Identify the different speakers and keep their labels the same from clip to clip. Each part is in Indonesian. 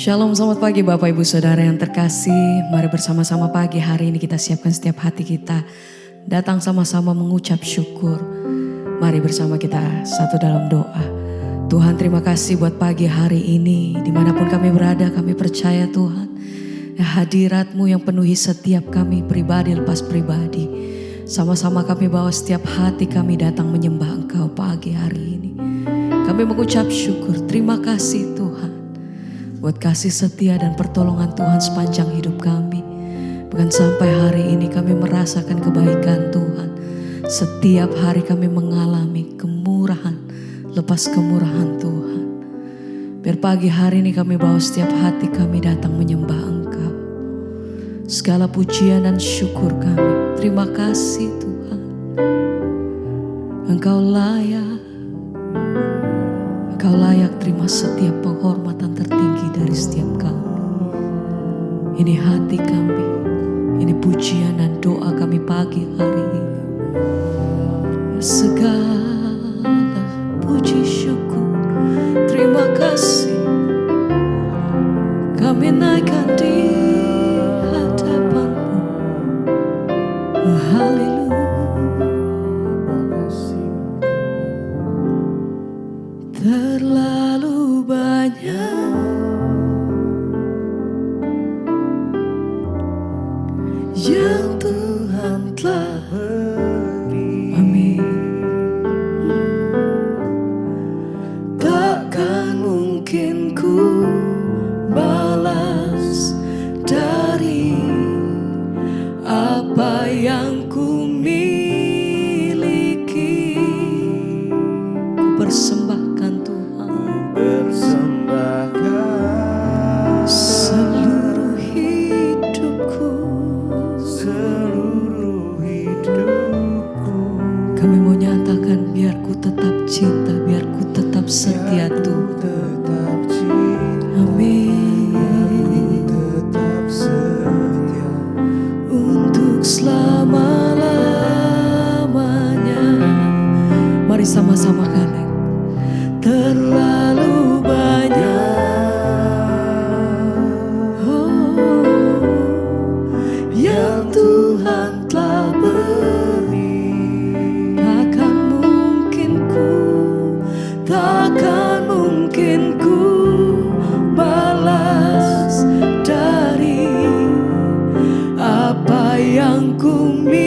Speaker 1: Shalom, selamat pagi Bapak Ibu Saudara yang terkasih. Mari bersama-sama pagi hari ini kita siapkan setiap hati kita. Datang sama-sama mengucap syukur. Mari bersama kita satu dalam doa. Tuhan, terima kasih buat pagi hari ini. Dimanapun kami berada, kami percaya Tuhan, hadirat-Mu yang penuhi setiap kami pribadi lepas pribadi. Sama-sama kami bawa setiap hati kami datang menyembah Engkau pagi hari ini. Kami mengucap syukur, terima kasih Tuhan buat kasih setia dan pertolongan Tuhan sepanjang hidup kami. Bahkan sampai hari ini kami merasakan kebaikan Tuhan. Setiap hari kami mengalami kemurahan lepas kemurahan Tuhan. Biar pagi hari ini kami bawa setiap hati kami datang menyembah Engkau. Segala pujian dan syukur kami, terima kasih Tuhan. Engkau layak terima setiap penghormatan tertinggi dari setiap kami. Ini hati kami, ini pujian dan doa kami pagi hari ini. Segala puji syukur, terima kasih kami naikkan di hadapan-Mu. Haleluya. Terlalu banyak yang Tuhan telah beri. Amin. Takkan mungkin ku balas dari apa yang ku miliki. Ku persembahkan seluruh hidupku. Kami mau nyatakan, biar ku tetap cinta, biar ku tetap setia Tuhan. Amin. Untuk selama-lamanya. Mari sama-sama katakan. Terlalu banyak yang Tuhan telah beri. Takkan mungkin ku balas dari apa yang ku miliki.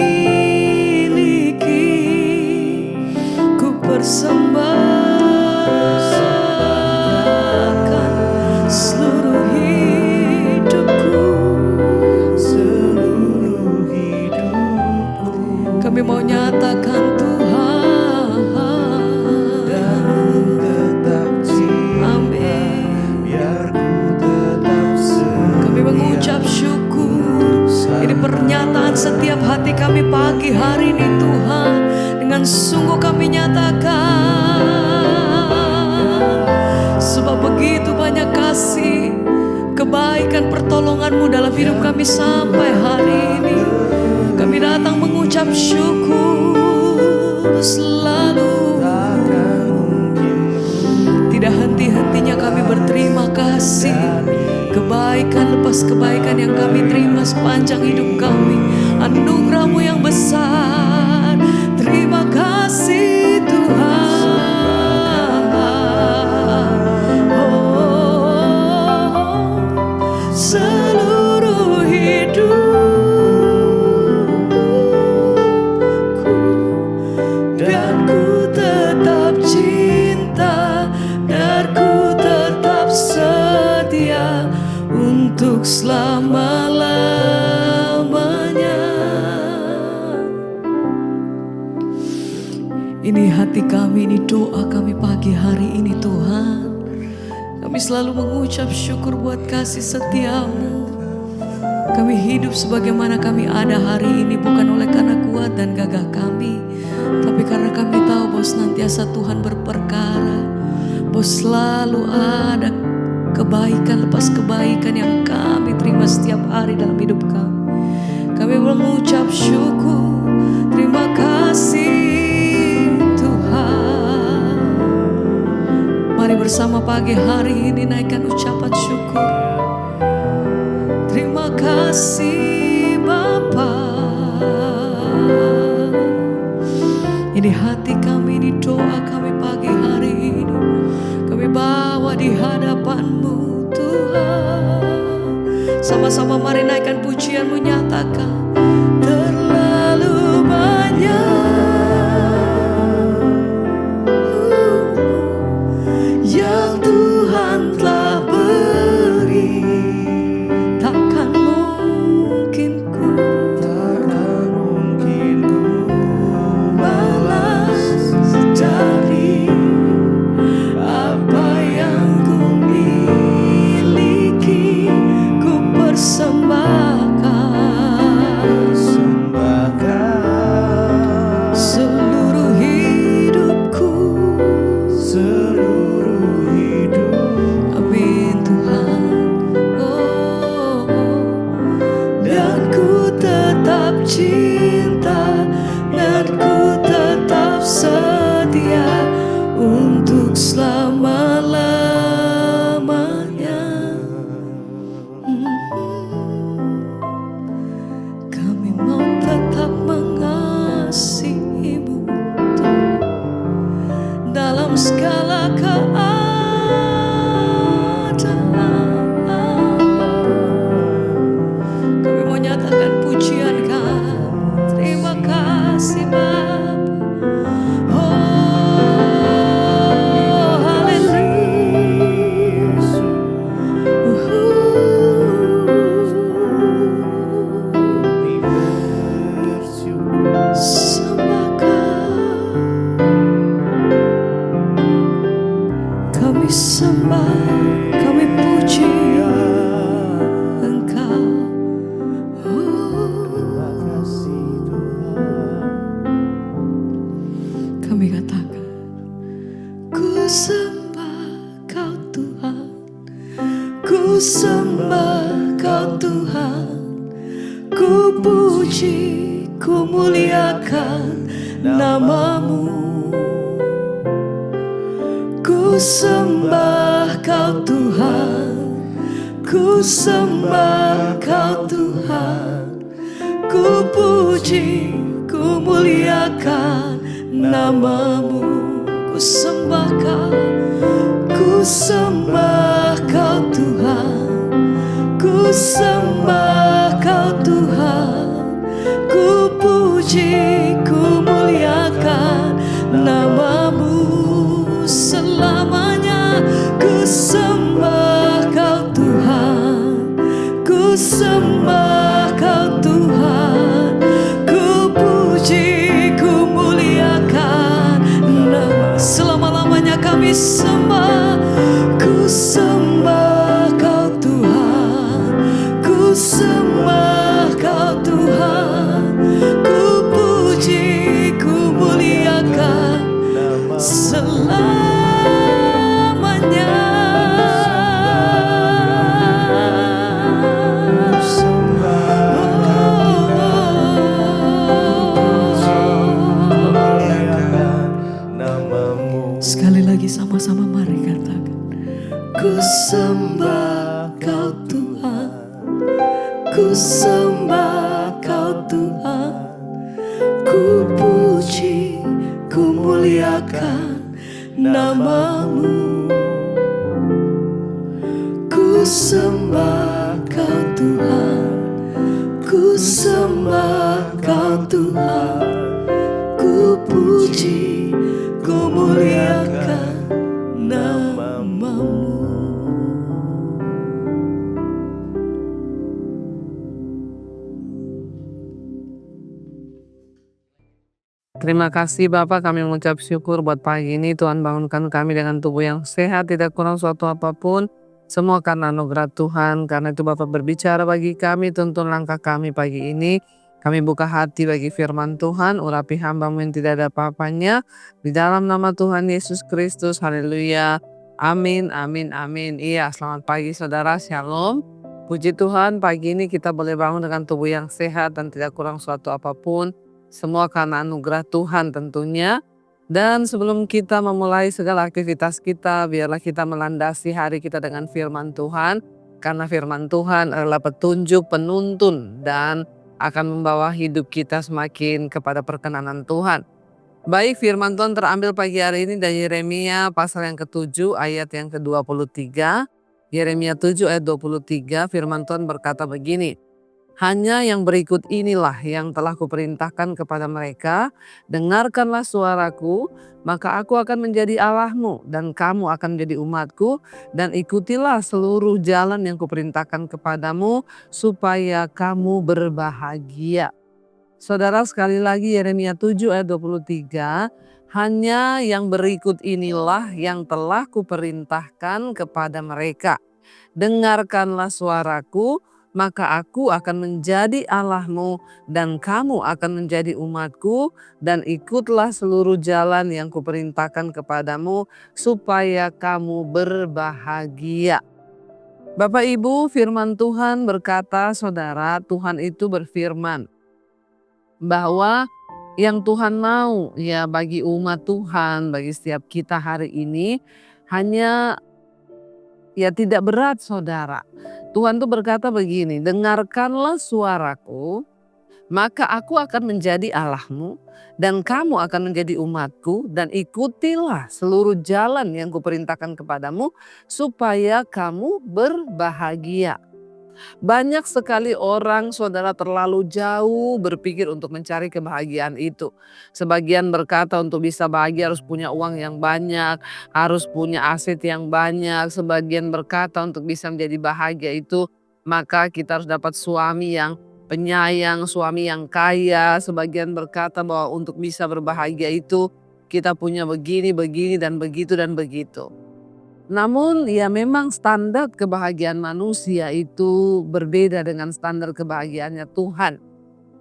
Speaker 1: Ku persembahkan seluruh hidupku. Kami mau nyatakan Tuhan, dan ku tetap cinta. Amin. Biar ku tetap setia. Kami mengucap syukur. Ini pernyataan setiap hati kami pagi hari ini Tuhan. Dengan sungguh kami nyatakan, sebab begitu banyak kasih, kebaikan, pertolongan-Mu dalam hidup kami sampai hari ini. Kami datang mengucap syukur selalu. Tidak henti-hentinya kami berterima kasih. Kebaikan lepas kebaikan yang kami terima sepanjang hidup kami. Anugerah-Mu yang besar. Terima kasih Tuhan. Oh, seluruh hidupku, dan ku tetap cinta, dan ku tetap setia untuk selama-lamanya. Ini hati kami, ini doa kami pagi hari ini Tuhan. Kami selalu mengucap syukur buat kasih setia-Mu. Kami hidup sebagaimana kami ada hari ini bukan oleh karena kuat dan gagah kami, tapi karena kami tahu bahwa senantiasa Tuhan berperkara, bahwa selalu ada kebaikan lepas kebaikan yang kami terima setiap hari dalam hidup kami. Kami mengucap syukur, terima kasih Tuhan. Mari bersama pagi hari ini naikkan ucapan syukur. kasih Bapa. Ini hati kami, ini doa kami pagi hari ini. Kami bawa di hadapan-Mu Tuhan. Sama-sama mari naikkan pujian-Mu, nyatakan terlalu banyak yang Tuhan telah beri. Takkan mungkin ku balas dari apa yang ku miliki. Ku persembahkan seluruh hidupku. Amin Tuhan. Oh, dan ku tetap cinta, dan ku tetap setia untuk selama-lamanya. Kami mau tetap mengasihi-Mu Tuhan, dalam segala keadaan. Kami mau nyatakan pujian kami. Terima kasih Bapa. Oh, haleluya. Kami sembah, kami puji Engkau. Kami katakan, ku sembah Kau Tuhan, ku sembah Kau Tuhan, ku puji, ku muliakan nama-Mu. Ku sembah Kau Tuhan, ku sembah Kau Tuhan, ku puji, ku muliakan nama-Mu. Ku sembah Kau, ku sembah Kau Tuhan, ku sembah Kau Tuhan, ku puji, ku muliakan nama-Mu. Selamanya ku sembah Kau Tuhan, ku sembah Kau Tuhan, ku puji, ku muliakan nama. Selama-lamanya kami sembah, ku sembah Kau Tuhan, ku sembah Kau Tuhan, ku puji, ku muliakan selamanya. Sekali lagi sama-sama mari katakan, ku sembah Kau Tuhan, ku sembah Kau Tuhan, ku puji, ku muliakan nama-Mu. Ku sembah Kau Tuhan, ku sembah Kau Tuhan, ku puji, ku muliakan nama-Mu.
Speaker 2: Terima kasih Bapak, kami mengucap syukur buat pagi ini. Tuhan bangunkan kami dengan tubuh yang sehat, tidak kurang suatu apapun. Semua karena anugerah Tuhan. Karena itu Bapak berbicara bagi kami, tuntun langkah kami pagi ini. Kami buka hati bagi firman Tuhan, urapi hamba-Mu yang tidak ada apa-apanya. Di dalam nama Tuhan Yesus Kristus, haleluya. Amin, amin, amin. Iya, selamat pagi saudara, shalom. Puji Tuhan, pagi ini kita boleh bangun dengan tubuh yang sehat dan tidak kurang suatu apapun. Semua karena anugerah Tuhan tentunya. Dan sebelum kita memulai segala aktivitas kita, biarlah kita melandasi hari kita dengan firman Tuhan. Karena firman Tuhan adalah petunjuk, penuntun, dan akan membawa hidup kita semakin kepada perkenanan Tuhan. Baik, firman Tuhan terambil pagi hari ini dari Yeremia pasal yang ke-7 ayat yang ke-23. Yeremia 7 ayat 23, firman Tuhan berkata begini. Hanya yang berikut inilah yang telah kuperintahkan kepada mereka, dengarkanlah suaraku, maka aku akan menjadi Allahmu dan kamu akan menjadi umatku, dan ikutilah seluruh jalan yang kuperintahkan kepadamu supaya kamu berbahagia. Saudara, sekali lagi Yeremia 7 ayat 23, hanya yang berikut inilah yang telah kuperintahkan kepada mereka. Dengarkanlah suaraku, maka aku akan menjadi Allahmu dan kamu akan menjadi umatku, dan ikutlah seluruh jalan yang kuperintahkan kepadamu supaya kamu berbahagia. Bapak Ibu, firman Tuhan berkata, saudara, Tuhan itu berfirman bahwa yang Tuhan mau ya bagi umat Tuhan, bagi setiap kita hari ini hanya ya tidak berat, saudara. Tuhan tuh berkata begini, dengarkanlah suaraku, maka aku akan menjadi Allahmu dan kamu akan menjadi umatku, dan ikutilah seluruh jalan yang kuperintahkan kepadamu supaya kamu berbahagia. Banyak sekali orang, saudara, terlalu jauh berpikir untuk mencari kebahagiaan itu. Sebagian berkata untuk bisa bahagia harus punya uang yang banyak, harus punya aset yang banyak. Sebagian berkata untuk bisa menjadi bahagia itu maka kita harus dapat suami yang penyayang, suami yang kaya. Sebagian berkata bahwa untuk bisa berbahagia itu kita punya begini, begini, dan begitu, dan begitu. Namun ya memang standar kebahagiaan manusia itu berbeda dengan standar kebahagiaannya Tuhan.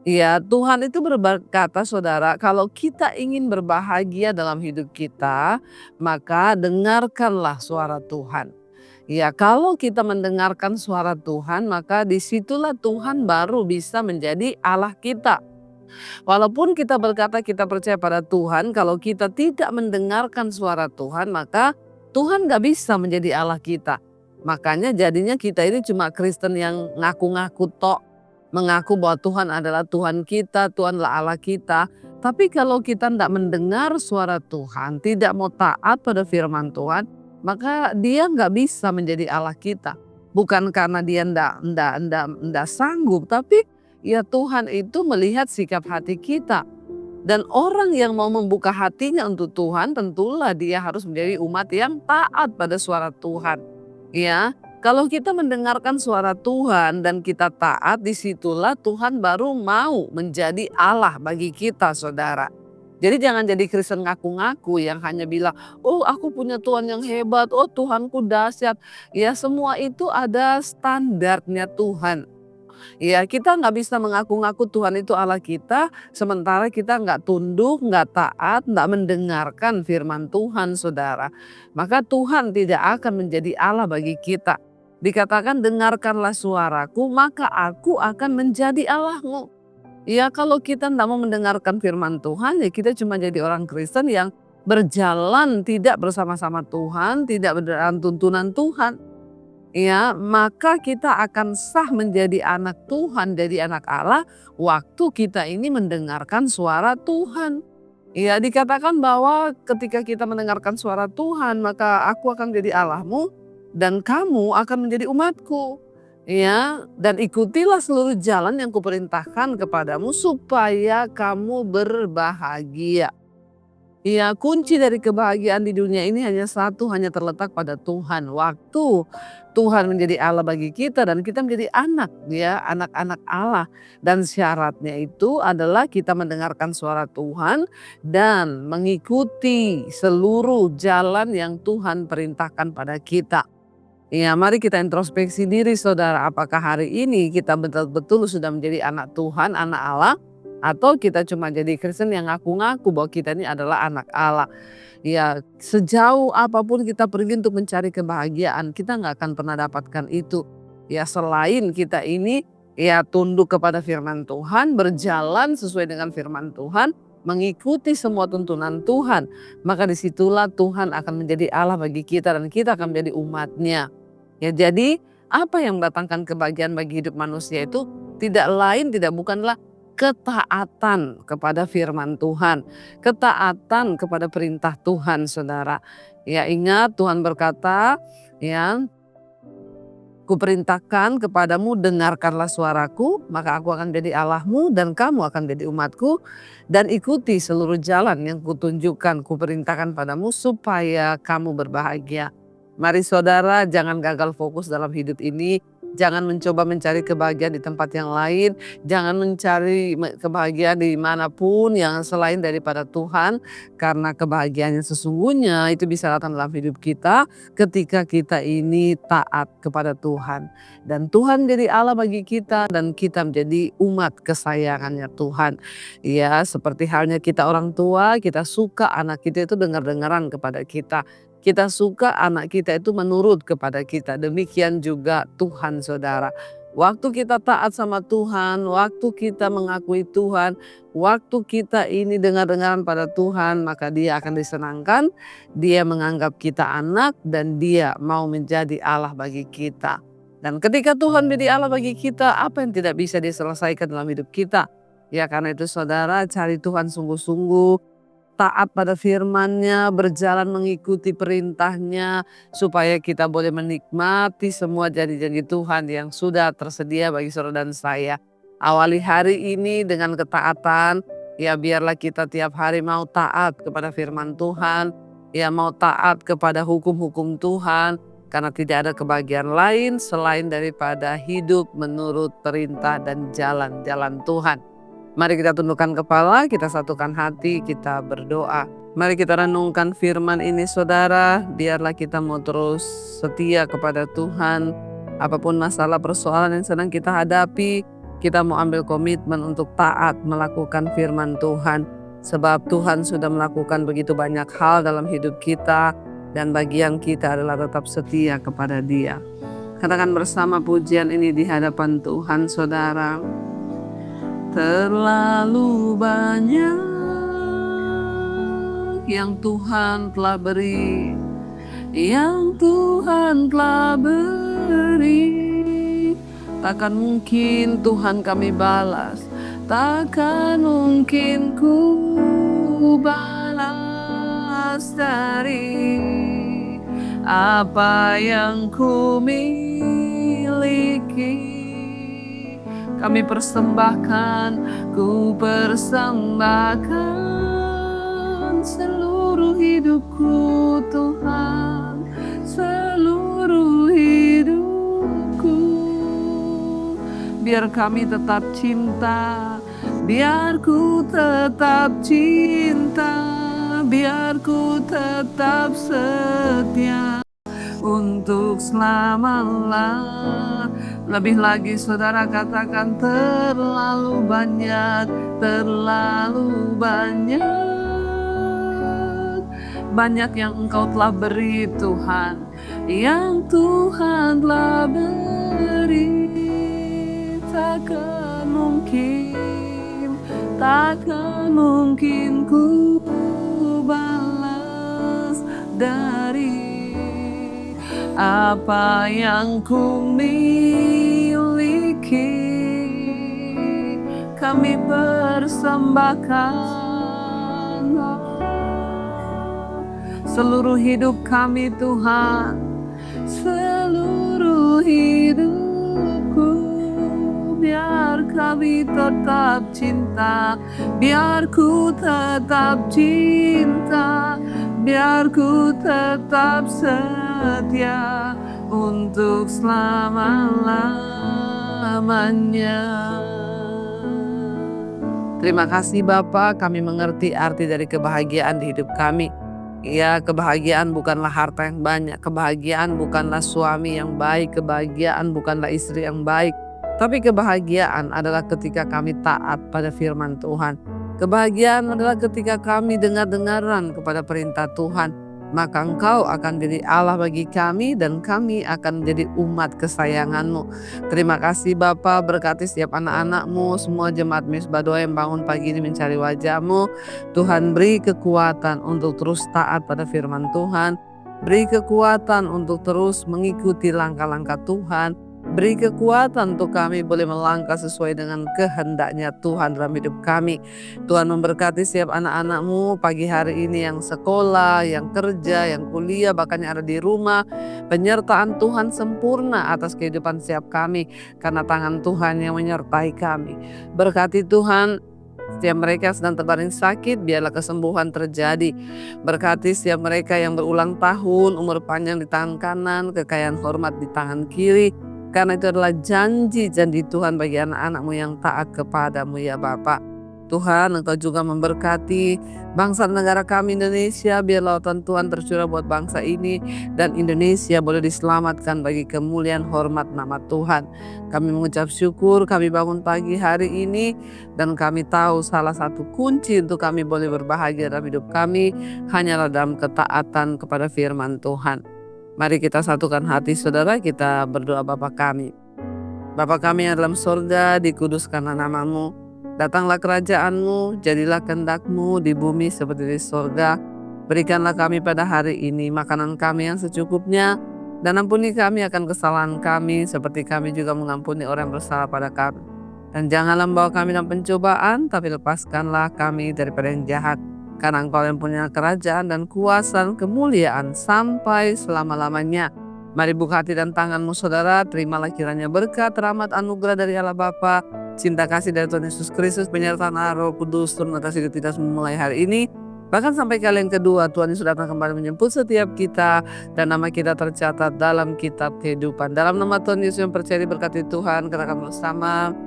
Speaker 2: Ya, Tuhan itu berkata, saudara, kalau kita ingin berbahagia dalam hidup kita, maka dengarkanlah suara Tuhan. Ya, kalau kita mendengarkan suara Tuhan, maka disitulah Tuhan baru bisa menjadi Allah kita. Walaupun kita berkata kita percaya pada Tuhan, kalau kita tidak mendengarkan suara Tuhan, maka Tuhan gak bisa menjadi Allah kita. Makanya jadinya kita ini cuma Kristen yang ngaku-ngaku tok. Mengaku bahwa Tuhan adalah Tuhan kita, Tuhanlah Allah kita. Tapi kalau kita tidak mendengar suara Tuhan, tidak mau taat pada firman Tuhan, maka dia gak bisa menjadi Allah kita. Bukan karena dia ndak sanggup, tapi ya Tuhan itu melihat sikap hati kita. Dan orang yang mau membuka hatinya untuk Tuhan, tentulah dia harus menjadi umat yang taat pada suara Tuhan. Ya, kalau kita mendengarkan suara Tuhan dan kita taat, disitulah Tuhan baru mau menjadi Allah bagi kita, saudara. Jadi jangan jadi Kristen ngaku-ngaku yang hanya bilang, oh aku punya Tuhan yang hebat, oh Tuhanku dahsyat. Ya, semua itu ada standarnya Tuhan. Ya, kita nggak bisa mengaku-ngaku Tuhan itu Allah kita, sementara kita nggak tunduk, nggak taat, nggak mendengarkan firman Tuhan, saudara. Maka Tuhan tidak akan menjadi Allah bagi kita. Dikatakan dengarkanlah suaraku, maka aku akan menjadi Allahmu. Ya, kalau kita nggak mau mendengarkan firman Tuhan, ya kita cuma jadi orang Kristen yang berjalan tidak bersama-sama Tuhan, tidak berdasarkan tuntunan Tuhan. Ya, maka kita akan sah menjadi anak Tuhan, jadi anak Allah waktu kita ini mendengarkan suara Tuhan. Ya, dikatakan bahwa ketika kita mendengarkan suara Tuhan, maka aku akan menjadi Allahmu dan kamu akan menjadi umatku. Ya, dan ikutilah seluruh jalan yang kuperintahkan kepadamu supaya kamu berbahagia. Ya, kunci dari kebahagiaan di dunia ini hanya satu, hanya terletak pada Tuhan. Waktu Tuhan menjadi Allah bagi kita dan kita menjadi anak, ya, anak-anak Allah. Dan syaratnya itu adalah kita mendengarkan suara Tuhan dan mengikuti seluruh jalan yang Tuhan perintahkan pada kita. Ya, mari kita introspeksi diri, saudara. Apakah hari ini kita betul-betul sudah menjadi anak Tuhan, anak Allah? Atau kita cuma jadi Kristen yang ngaku-ngaku bahwa kita ini adalah anak Allah. Ya, sejauh apapun kita pergi untuk mencari kebahagiaan, kita nggak akan pernah dapatkan itu. Ya, selain kita ini ya tunduk kepada firman Tuhan, berjalan sesuai dengan firman Tuhan, mengikuti semua tuntunan Tuhan, maka disitulah Tuhan akan menjadi Allah bagi kita dan kita akan menjadi umatnya. Ya, jadi Apa yang mendatangkan kebahagiaan bagi hidup manusia itu tidak lain tidak bukanlah ketaatan kepada firman Tuhan, ketaatan kepada perintah Tuhan, saudara. Ya, ingat Tuhan berkata, ya, kuperintahkan kepadamu, dengarkanlah suaraku, maka aku akan jadi Allahmu dan kamu akan jadi umatku, dan ikuti seluruh jalan yang kutunjukkan, kuperintahkan padamu supaya kamu berbahagia. Mari saudara, jangan gagal fokus dalam hidup ini. Jangan mencoba mencari kebahagiaan di tempat yang lain. Jangan mencari kebahagiaan dimanapun yang selain daripada Tuhan. Karena kebahagiaan yang sesungguhnya itu bisa datang dalam hidup kita ketika kita ini taat kepada Tuhan. Dan Tuhan jadi Allah bagi kita dan kita menjadi umat kesayangannya Tuhan. Ya, seperti halnya kita orang tua, kita suka anak kita itu dengar-dengaran kepada kita. Kita suka anak kita itu menurut kepada kita. Demikian juga Tuhan, saudara. Waktu kita taat sama Tuhan, waktu kita mengakui Tuhan, waktu kita ini dengar-dengaran pada Tuhan, maka Dia akan disenangkan. Dia menganggap kita anak dan Dia mau menjadi Allah bagi kita. Dan ketika Tuhan menjadi Allah bagi kita, apa yang tidak bisa diselesaikan dalam hidup kita? Ya, karena itu saudara, cari Tuhan sungguh-sungguh, taat pada firman-Nya, berjalan mengikuti perintah-Nya, supaya kita boleh menikmati semua janji-janji Tuhan yang sudah tersedia bagi saudara dan saya. Awali hari ini dengan ketaatan, ya biarlah kita tiap hari mau taat kepada firman Tuhan, ya mau taat kepada hukum-hukum Tuhan, karena tidak ada kebahagiaan lain selain daripada hidup menurut perintah dan jalan-jalan Tuhan. Mari kita tundukkan kepala, kita satukan hati, kita berdoa. Mari kita renungkan firman ini saudara, biarlah kita mau terus setia kepada Tuhan. Apapun masalah persoalan yang sedang kita hadapi, kita mau ambil komitmen untuk taat melakukan firman Tuhan. Sebab Tuhan sudah melakukan begitu banyak hal dalam hidup kita, dan bagian kita adalah tetap setia kepada Dia. Katakan bersama pujian ini di hadapan Tuhan saudara. Terlalu banyak yang Tuhan telah beri, yang Tuhan telah beri. Takkan mungkin Tuhan kami balas, takkan mungkin ku balas dari apa yang ku miliki. Kami persembahkan, ku persembahkan seluruh hidupku Tuhan, seluruh hidupku. Biar kami tetap cinta, biar ku tetap cinta, biar ku tetap setia untuk selama-lamanya. Lebih lagi saudara katakan terlalu banyak, terlalu banyak. Banyak yang Engkau telah beri Tuhan, yang Tuhan telah beri. Takkan mungkin ku balas dari apa yang ku miliki. Kami persembahkan seluruh hidup kami Tuhan, seluruh hidupku. Biar kami tetap cinta, biar ku tetap cinta, biar ku tetap setia untuk selama-lamanya. Terima kasih Bapa, kami mengerti arti dari kebahagiaan di hidup kami. Ya, kebahagiaan bukanlah harta yang banyak, kebahagiaan bukanlah suami yang baik, kebahagiaan bukanlah istri yang baik. Tapi kebahagiaan adalah ketika kami taat pada firman Tuhan. Kebahagiaan adalah ketika kami dengar-dengaran kepada perintah Tuhan. Maka Engkau akan jadi Allah bagi kami dan kami akan menjadi umat kesayangan-Mu. Terima kasih Bapa, berkati setiap anak-anak-Mu, semua jemaat Misbah Doa yang bangun pagi ini mencari wajah-Mu. Tuhan beri kekuatan untuk terus taat pada firman Tuhan. Beri kekuatan untuk terus mengikuti langkah-langkah Tuhan. Beri kekuatan untuk kami boleh melangkah sesuai dengan kehendaknya Tuhan dalam hidup kami. Tuhan memberkati setiap anak-anak-Mu pagi hari ini yang sekolah, yang kerja, yang kuliah, bahkan yang ada di rumah. Penyertaan Tuhan sempurna atas kehidupan setiap kami karena tangan Tuhan yang menyertai kami. Berkati Tuhan setiap mereka sedang terbaring sakit, biarlah kesembuhan terjadi. Berkati setiap mereka yang berulang tahun, umur panjang di tangan kanan, kekayaan hormat di tangan kiri. Karena itu adalah janji-janji Tuhan bagi anak-anak-Mu yang taat kepadamu ya Bapa. Tuhan, Engkau juga memberkati bangsa dan negara kami Indonesia. Biar lautan Tuhan tercurah buat bangsa ini dan Indonesia boleh diselamatkan bagi kemuliaan hormat nama Tuhan. Kami mengucap syukur kami bangun pagi hari ini dan kami tahu salah satu kunci untuk kami boleh berbahagia dalam hidup kami hanyalah dalam ketaatan kepada firman Tuhan. Mari kita satukan hati saudara, kita berdoa Bapa kami. Bapa kami yang dalam sorga, dikuduskanlah nama-Mu. Datanglah kerajaan-Mu, jadilah kehendak-Mu di bumi seperti di sorga. Berikanlah kami pada hari ini makanan kami yang secukupnya, dan ampuni kami akan kesalahan kami seperti kami juga mengampuni orang yang bersalah pada kami. Dan janganlah membawa kami dalam pencobaan, tapi lepaskanlah kami daripada yang jahat. Karena Engkau yang punya kerajaan dan kuasa dan kemuliaan sampai selama-lamanya. Mari buka hati dan tangan-Mu saudara, terimalah kiranya berkat, rahmat, anugerah dari Allah Bapa, cinta kasih dari Tuhan Yesus Kristus, penyertaan Roh Kudus turun atas hidup kita memulai hari ini. Bahkan sampai kali yang kedua, Tuhan Yesus datang kembali menjemput setiap kita dan nama kita tercatat dalam kitab kehidupan. Dalam nama Tuhan Yesus yang percaya diberkati Tuhan, katakan bersama,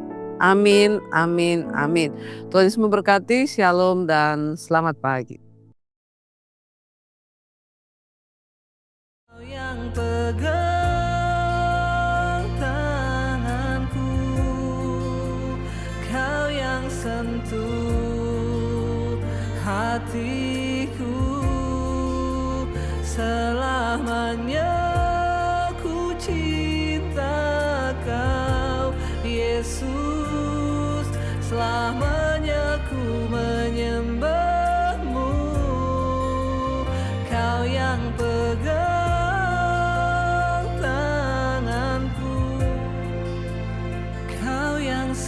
Speaker 2: amin, amin, amin. Tuhan Yesus memberkati, shalom dan selamat pagi.
Speaker 3: Yang pegang tanganku, Kau yang sentuh hatiku, selamanya ku cinta Kau Yesus, selamanya ku menyembah-Mu. Kau yang pegang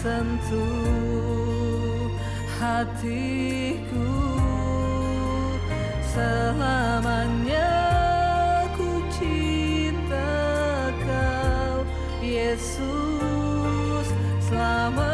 Speaker 3: sentuh hatiku, selamanya ku cinta Kau Yesus, selamanya